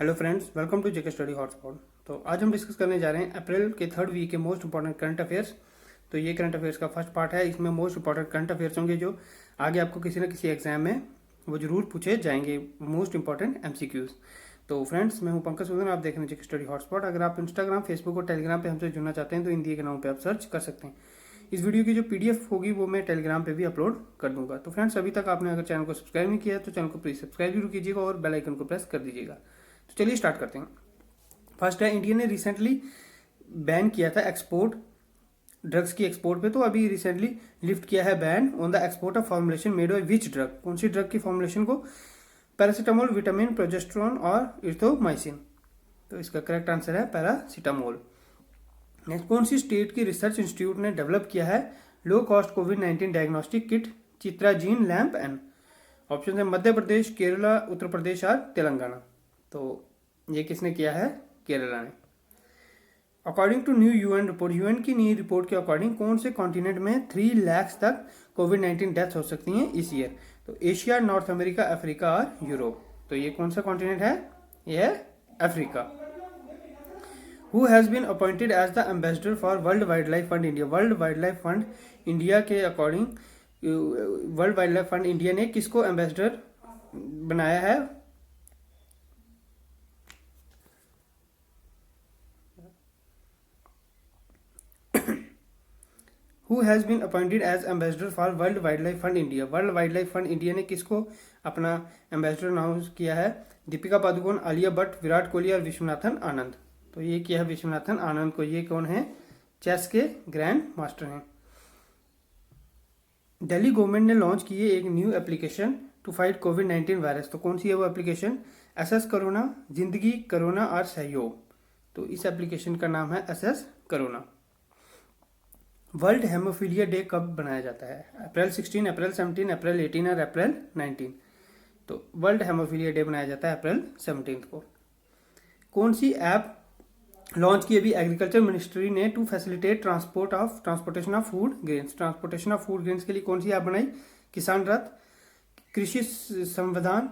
Hello friends, welcome to JK study hotspot. तो आज हम डिस्कस करने जा रहे हैं अप्रैल के थर्ड वीक के मोस्ट इंपॉर्टेंट करंट अफेयर्स। तो ये करंट अफेयर्स का फर्स्ट पार्ट है। इसमें मोस्ट इंपॉर्टेंट करंट अफेयर्स होंगे जो आगे आपको किसी न किसी एग्जाम में वो जरूर पूछे जाएंगे, मोस्ट इंपॉर्टेंट एमसीक्यूज। तो फ्रेंड्स, मैं हूं पंकज सूदन, आप देख रहे हैं जेके स्टडी हॉटस्पॉट। अगर आप इंस्टाग्राम, फेसबुक और टेलीग्राम पे हमसे जुड़ना चाहते हैं तो इन दिए के नाम पे आप सर्च कर सकते हैं। इस वीडियो की जो पीडीएफ होगी वो मैं टेलीग्राम पे भी अपलोड कर दूंगा। तो फ्रेंड्स, अभी तक आपने अगर चैनल को सब्सक्राइब नहीं किया तो चैनल को प्लीज सब्सक्राइब जरूर कीजिएगा और बेल आइकन को प्रेस कर दीजिएगा। तो चलिए स्टार्ट करते हैं। फर्स्ट है, इंडिया ने रिसेंटली बैन किया था एक्सपोर्ट ड्रग्स की एक्सपोर्ट पे। तो अभी रिसेंटली लिफ्ट किया है ban on the export of formulation made by which drug. कौन सी ड्रग की फॉर्मुलेशन को? पैरासीटामोल, विटामिन, प्रोजेस्टेरोन और इर्थोमाइसिन। तो इसका करेक्ट आंसर है पैरासीटामोल। नेक्स्ट, कौन सी स्टेट की रिसर्च इंस्टीट्यूट ने डेवलप किया है लो कॉस्ट कोविड-19 diagnostic kit Chitragene LAMP N? Option है मध्य प्रदेश, केरला, उत्तर प्रदेश और तेलंगाना। तो ये किसने किया है? केरला ने। According to new UN report, UN की नई रिपोर्ट के अकॉर्डिंग कौन से कॉन्टिनेंट में 3 लाख तक कोविड-19 डेथ हो सकती हैं इस ईयर? तो एशिया, नॉर्थ अमेरिका, अफ्रीका और यूरोप। तो ये कौन सा कॉन्टिनेंट है? ये है Africa. Who has been appointed as the ambassador for world wildlife fund India? World wildlife fund India के according world wildlife fund India ने किसको एम्बेसडर बनाया है? Who has been appointed as ambassador for world wildlife fund India? World wildlife fund India ने किसको अपना ambassador announce किया है? दीपिका पादुकोण, आलिया भट्ट, विराट कोहली और विश्वनाथन आनंद। तो ये किया है विश्वनाथन आनंद को। ये कौन है? चेस के ग्रैंड मास्टर हैं। दिल्ली गवर्नमेंट ने लॉन्च की है एक न्यू एप्लीकेशन टू फाइट कोविड-19 वायरस। तो कौन सी है वो एप्लीकेशन? एसएस कोरोना, जिंदगी कोरोना और सहयोग। तो इस एप्लीकेशन का नाम है SS corona. World haemophilia day कब बनाया जाता है? अप्रैल 16, अप्रैल 17, अप्रैल 18 और अप्रैल 19। तो वर्ल्ड हेमोफीलिया डे बनाया जाता है अप्रैल 17 को। कौन सी ऐप लॉन्च की अभी एग्रीकल्चर मिनिस्ट्री ने to facilitate transportation of food grains? Transportation of food grains के लिए कौन सी ऐप बनाई? किसान रथ, कृषि संवर्धन,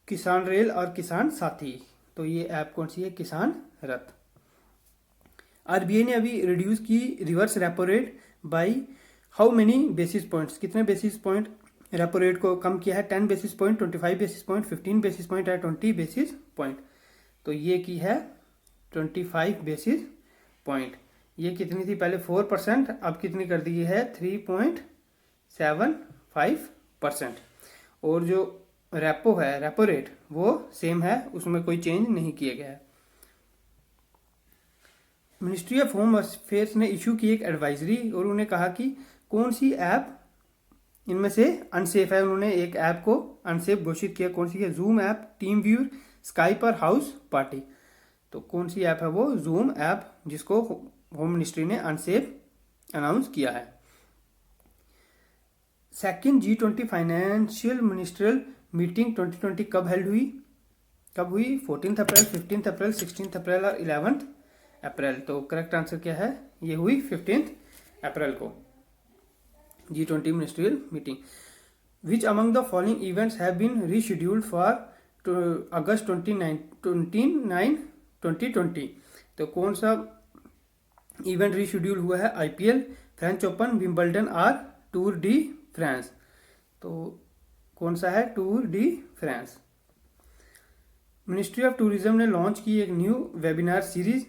किसान रेल और किसान साथी। तो ये ऐप कौन सी है? किसान रथ। आरबीआई ने अभी रिड्यूस की reverse repo rate by how many basis points? कितने बेसिस पॉइंट रेपो रेट को कम किया है? 10 basis point, 25 basis point, 15 basis point या 20 बेसिस पॉइंट। तो ये की है 25 बेसिस पॉइंट। ये कितनी थी पहले? 4%, अब कितनी कर दी है? 3.75%। और जो रेपो है, रेपो रेट, वो सेम है, उसमें कोई चेंज नहीं किया गया है। मिनिस्ट्री ऑफ होम अफेयर्स ने इशू की एक एडवाइजरी और उन्होंने कहा कि कौन सी ऐप इनमें से अनसेफ है। उन्होंने एक ऐप को अनसेफ घोषित किया। कौन सी है? Zoom app, team viewer, Skype और हाउस पार्टी। तो कौन सी ऐप है वो? जूम ऐप, जिसको होम मिनिस्ट्री ने अनसेफ अनाउंस किया है। Second G20 financial ministerial meeting 2020 कब हेल्ड हुई? 14 अप्रैल, 15 अप्रैल, 16 अप्रैल और 11 अप्रैल। तो करेक्ट आंसर क्या है? ये हुई 15 अप्रैल को G20 ministerial meeting. Which among the following events have been rescheduled for August 29, 2020? तो कौन सा इवेंट रीशेड्यूल हुआ है? आईपीएल, फ्रेंच ओपन, विंबलडन और टूर डी फ्रांस। तो कौन सा है? Tour de France. Ministry of tourism ने लॉन्च की एक new webinar series,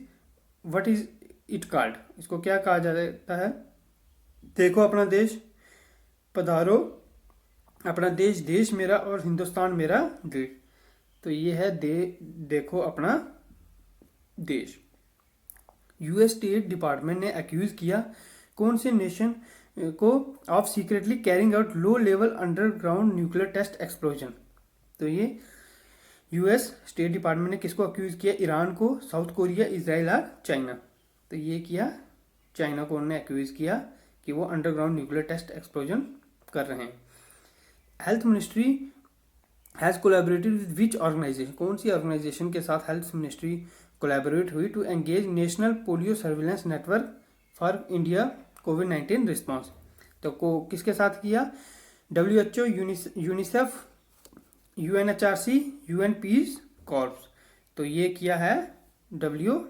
what is it called? इसको क्या कहा जाता है? देखो अपना देश, पधारो अपना देश, देश मेरा और हिंदुस्तान मेरा देश। तो ये है देखो अपना देश। यूएस स्टेट डिपार्टमेंट ने एक्यूज किया कौन से नेशन को of secretly carrying out low level underground nuclear test explosion? तो ये यूएस स्टेट डिपार्टमेंट ने किसको अक्यूज किया? ईरान को, साउथ कोरिया, इजराइल और चाइना। तो ये किया चाइना को उन्होंने अक्यूज किया कि वो अंडरग्राउंड न्यूक्लियर टेस्ट एक्सप्लोजन कर रहे हैं। Health ministry has collaborated with which organisation? कौन सी ऑर्गेनाइजेशन के साथ हेल्थ मिनिस्ट्री कोलैबोरेट हुई to engage national polio surveillance network for India कोविड-19 रिस्पॉन्स? तो किसके साथ किया? WHO, UNICEF, UNHRC, UN peace corps. तो ये किया है WHO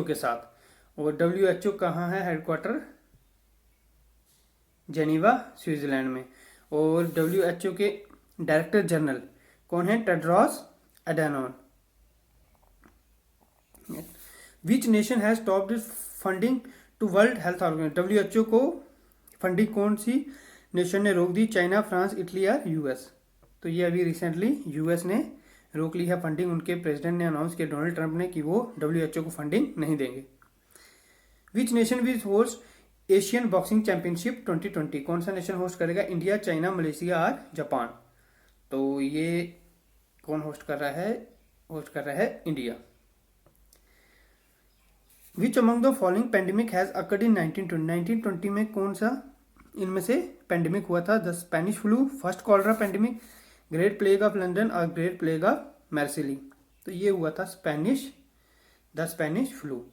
के साथ। और WHO कहाँ है हेडक्वार्टर? जेनीवा स्विट्जरलैंड में। और WHO के डायरेक्टर जनरल कौन है? Tedros Adhanom. Which nation has stopped funding to world health organisation? WHO को फंडिंग कौन सी नेशन ने रोक दी? चाइना, फ्रांस, इटली या US? तो ये अभी रिसेंटली US ने रोक ली है फंडिंग। उनके प्रेसिडेंट ने अनाउंस किया, डोनाल्ड ट्रंप ने, कि वो WHO को फंडिंग नहीं देंगे। Which nation will host Asian boxing championship 2020? कौन सा नेशन होस्ट करेगा? इंडिया, चाइना, मलेशिया और जापान? तो ये कौन होस्ट कर रहा है? होस्ट कर रहा है India. Which among the following pandemic has occurred in 1920 में कौन सा इनमें से पेंडेमिक हुआ था? The Spanish flu, first cholera pandemic, great plague of London और ग्रेट प्लेग ऑफ मार्सिली? तो ये हुआ था द स्पेनिश फ्लू।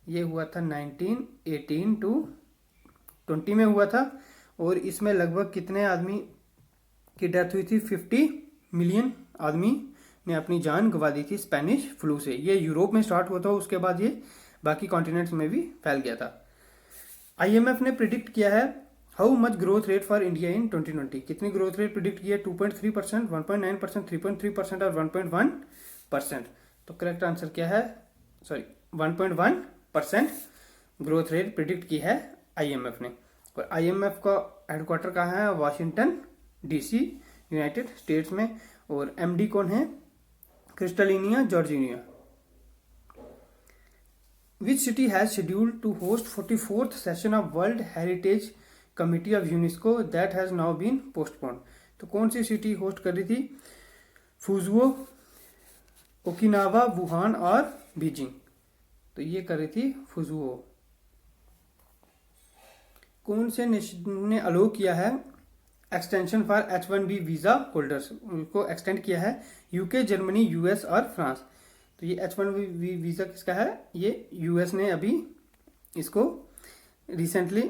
ये हुआ था 1918 टू 20 में हुआ था। और इसमें लगभग कितने आदमी की डेथ हुई थी? 50 मिलियन आदमी ने अपनी जान गंवा दी थी स्पेनिश फ्लू से। ये यूरोप में स्टार्ट हुआ था, उसके बाद ये बाकी कॉन्टिनेंट्स में भी फैल गया था। IMF ने प्रिडिक्ट किया है how much growth rate for India in 2020? कितनी ग्रोथ रेट प्रिडिक्ट की है? 2.3%, 1.9%, 3.3% और 1.1%। तो करेक्ट आंसर क्या है? 1.1% ग्रोथ रेट प्रिडिक्ट की है IMF ने। और IMF का हेडक्वार्टर कहाँ है? वाशिंगटन DC, यूनाइटेड स्टेट्स में। और MD कौन है? क्रिस्टलिनिया Georgiana. Which city has scheduled to host 44th session of World Heritage Committee of UNESCO that has now been postponed? तो कौन सी सिटी होस्ट कर रही थी? फुजुओ, ओकिनावा, वुहान और बीजिंग? तो ये कर रही थी फुजुओ। कौन से नेशन ने अलो किया है extension for H1B visa holders? उनको एक्सटेंड किया है UK, जर्मनी, US और फ्रांस। तो ये H1B वीज़ा किसका है? ये US ने अभी इसको रिसेंटली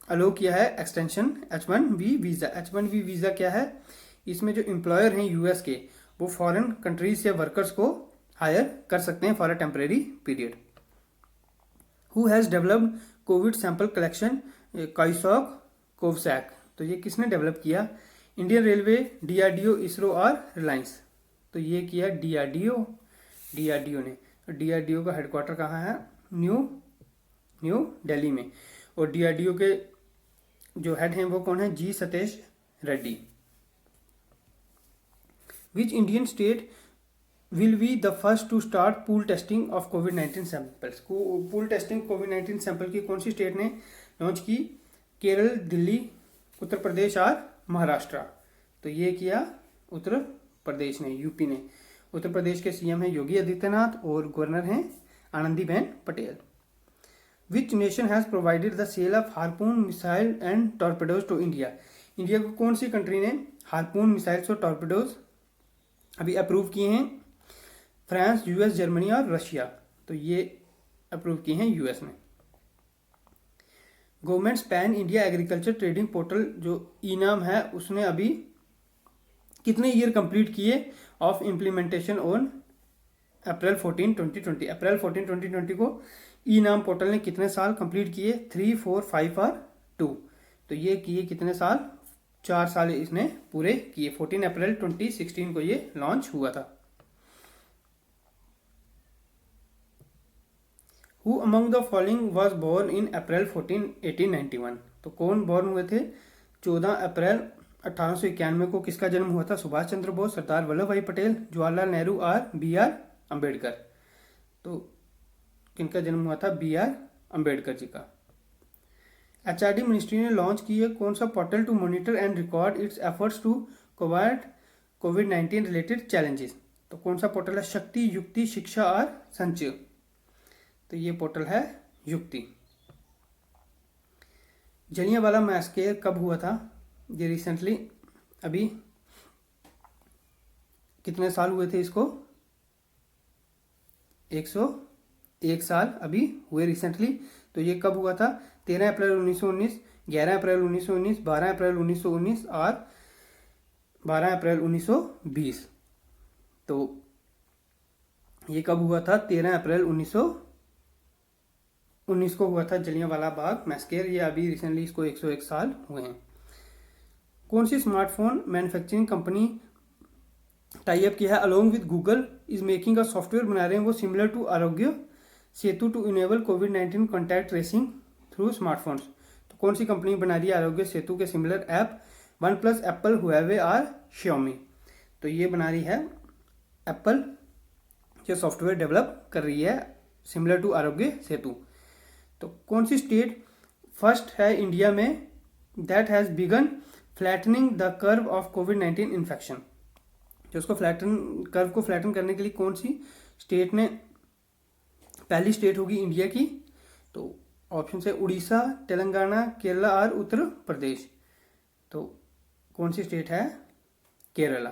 अलो किया है extension H1B visa. H1B visa क्या है? इसमें जो एम्प्लॉयर हैं US के, वो फॉरेन कंट्रीज से वर्कर्स को हायर कर सकते हैं for a temporary period. Who has developed covid sample collection? Kiosk, COVSACK? तो ये किसने डेवलप किया? इंडियन रेलवे, DRDO, इसरो और रिलायंस? तो ये किया DRDO ने। DRDO का हेडक्वार्टर कहाँ है? न्यू दिल्ली में। और DRDO के जो हेड हैं वो कौन है? G Satish Reddy. Which Indian state will be the first to start pool testing of COVID-19 samples? Pool testing COVID-19 sample की कौन सी स्टेट ने लॉन्च की? केरल, दिल्ली, उत्तर प्रदेश और महाराष्ट्र? तो ये किया उत्तर प्रदेश ने, UP ने। उत्तर प्रदेश के CM हैं योगी आदित्यनाथ और गवर्नर हैं Anandiben Patel. Which nation has provided the sale of harpoon missile and torpedoes to India? India को कौन सी कंट्री ने हार्पून मिसाइल्स और टॉर्पेडोज अभी अप्रूव किए हैं? फ्रांस, US, जर्मनी और रशिया? तो ये अप्रूव किए हैं US ने। Governments pan India agriculture trading portal जो ई-नाम है, उसने अभी कितने ईयर कंप्लीट किए of implementation on April 14, 2020? April 14, 2020 को ई-नाम पोर्टल ने कितने साल कंप्लीट किए? 3, 4, 5 और 2? तो ये किए कितने साल? 4 साल इसने पूरे किए। 14 अप्रैल 2016 को ये लॉन्च हुआ था। Who among the following was born in April 14, 1891? तो कौन बोर्न हुए थे 14 अप्रैल 1891 को? किसका जन्म हुआ था? सुभाष चंद्र बोस, सरदार वल्लभ भाई पटेल, जवाहरलाल नेहरू और BR अम्बेडकर? तो किनका जन्म हुआ था? BR अम्बेडकर जी का। HRD मिनिस्ट्री ने लॉन्च की है कौन सा portal to monitor and record its efforts to combat COVID-19 related challenges? तो कौन सा पोर्टल है? शक्ति, युक्ति, शिक्षा और संचय? तो ये पोर्टल है युक्ति। जलियांवाला मैसेकर कब हुआ था? ये रिसेंटली अभी कितने साल हुए थे इसको? 101 साल अभी हुए रिसेंटली। तो ये कब हुआ था? 13 अप्रैल 1919, 11 अप्रैल 1919, 12 अप्रैल 1919 और 12 अप्रैल 1920। तो ये कब हुआ था? 13 अप्रैल 1919 को हुआ था जलियांवाला बाग मैस्केर। ये अभी रिसेंटली इसको 101 साल हुए हैं। कौन सी smartphone manufacturing company tie up किया है along with Google is making a software बना रहे हैं वो similar to Aarogya Setu to enable कोविड-19 कॉन्टैक्ट ट्रेसिंग थ्रू स्मार्टफोन्स। तो कौन सी कंपनी बना रही है आरोग्य सेतु के similar app? One plus, Apple, Huawei और श्योमी। तो ये बना रही है एप्पल, जो सॉफ्टवेयर डेवलप कर रही है सिमिलर टू आरोग्य सेतु। तो कौन सी स्टेट फर्स्ट है इंडिया में that has begun flattening the curve of covid infection? जो उसको कर्व को फ्लैटन करने के लिए कौन सी स्टेट ने पहली स्टेट होगी इंडिया की? तो ऑप्शन से उड़ीसा, तेलंगाना, केरला और उत्तर प्रदेश। तो कौन सी स्टेट है? केरला।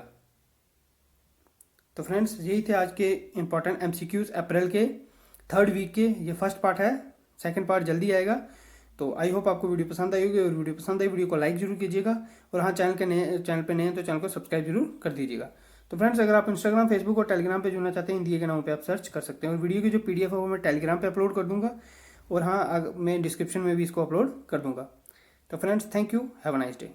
तो फ्रेंड्स, यही थे आज के इंपॉर्टेंट एमसीक्यूज अप्रैल के थर्ड वीक के। ये फर्स्ट पार्ट है, सेकंड पार्ट जल्दी आएगा। तो आई होप आपको वीडियो पसंद आई होगी, और वीडियो पसंद आई वीडियो को लाइक जरूर कीजिएगा, और हाँ चैनल पे नए हैं तो चैनल को सब्सक्राइब जरूर कर दीजिएगा। तो फ्रेंड्स, अगर आप इंस्टाग्राम, फेसबुक और टेलीग्राम पे जुड़ना चाहते हैं, दिए गए नामों पे आप सर्च कर सकते हैं। और वीडियो की जो पीडीएफ है वो मैं टेलीग्राम पे अपलोड कर दूंगा, और हाँ मैं डिस्क्रिप्शन में भी इसको अपलोड कर दूंगा। तो friends, thank you, have a nice day.